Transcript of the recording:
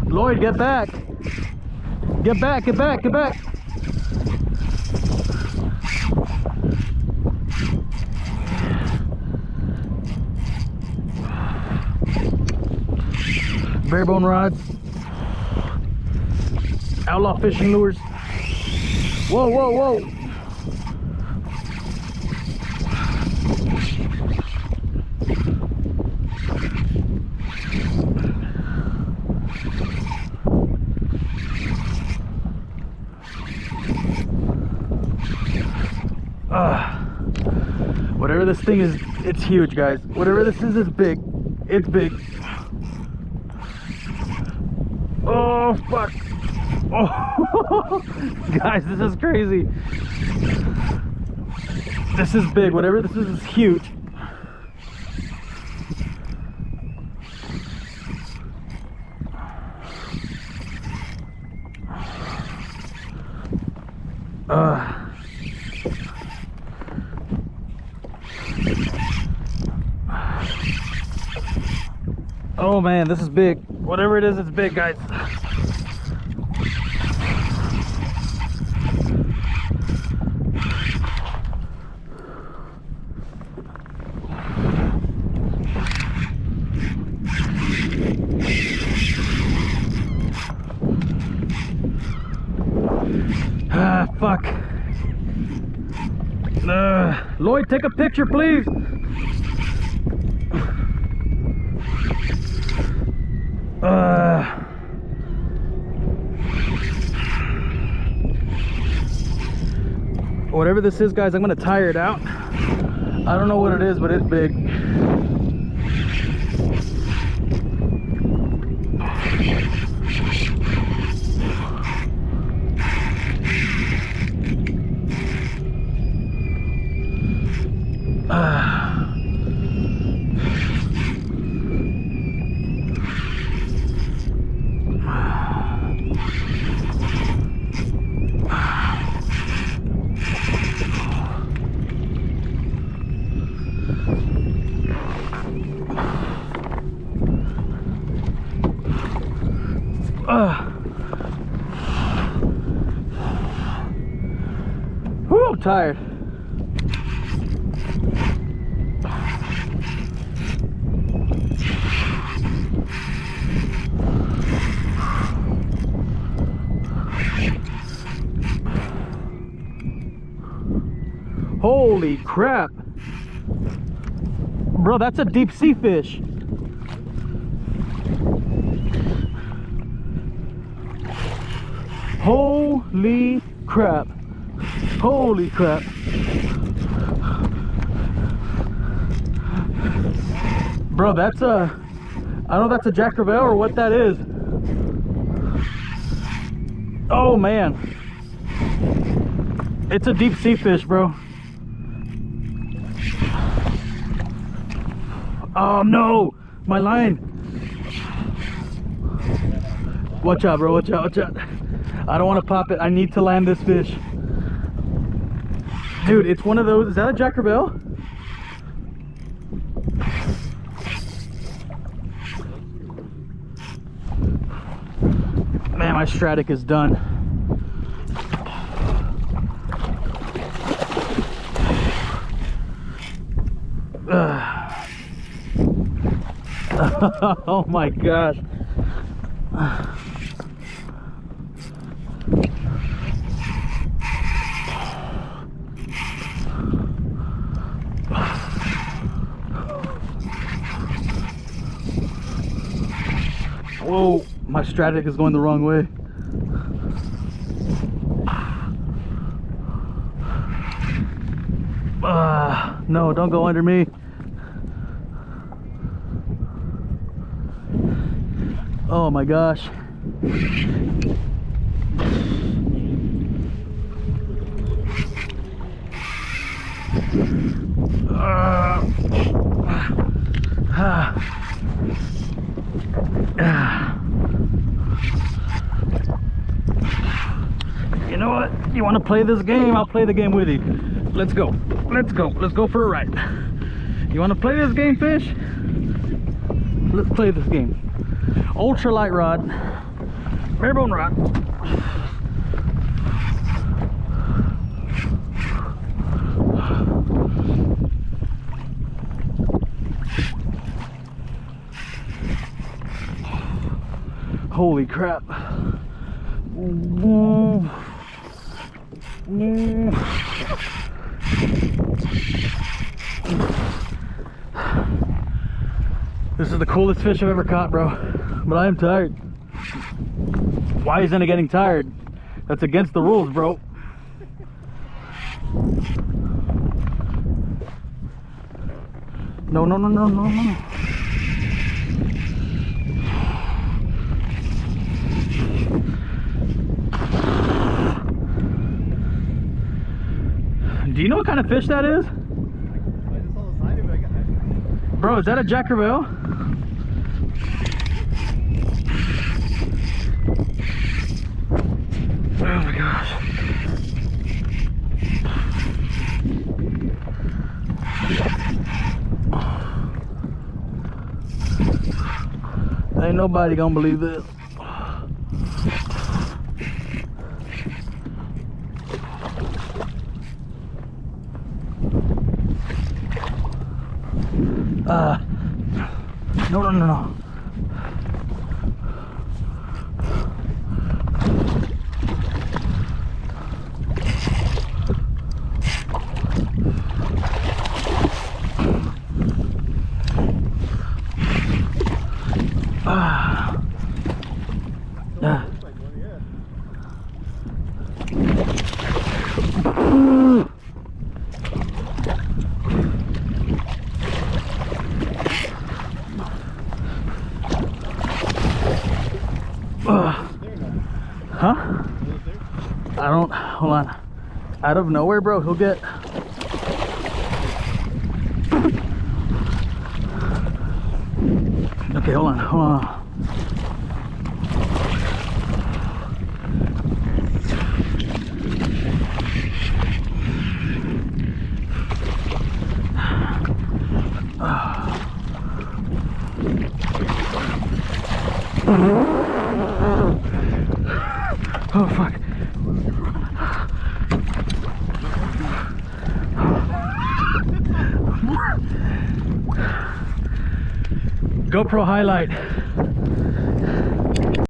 Loid, get back. Get back, get back, get back. Barebone rods. Outlaw Fishing Lures. Whoa, whoa, whoa. Whatever this thing is, it's huge, guys. Whatever this is big. It's big. Oh, fuck. Oh, guys, this is crazy. This is big. Whatever this is huge. Oh man, this is big. Whatever it is, it's big, guys. Ah, fuck. Loid, take a picture, please. Whatever this is, guys, I'm gonna tire it out. I don't know what it is, but it's big. Whew, I'm tired. Holy crap. Bro, that's a deep sea fish. Holy crap. Holy crap. Bro, that's a, I don't know if that's a Jack Crevalle or what that is. Oh man. It's a deep sea fish, bro. Oh no, my line. Watch out, bro, watch out, watch out. I don't want to pop it. I need to land this fish. Dude, it's one of those. Is that a Jack Crevalle? Man, my Stradic is done. Oh my gosh. Whoa, my Stradic is going the wrong way. No, don't go under me. Oh my gosh. You know what? You want to play this game? I'll play the game with you. Let's go. Let's go. Let's go for a ride. You want to play this game, fish? Let's play this game. Ultralight rod. Barebone rod. Holy crap. This is the coolest fish I've ever caught, bro. But I am tired. Why isn't it getting tired? That's against the rules, bro. No, no, no, no, no, no. Do you know what kind of fish that is? I just saw the side of it. Bro, is that a Jack Crevalle? Oh my gosh. Ain't nobody gonna believe this. No, no, no, no. Huh? I don't, hold on. Out of nowhere, bro, he'll get. Okay, hold on, hold on. Oh fuck. GoPro highlight.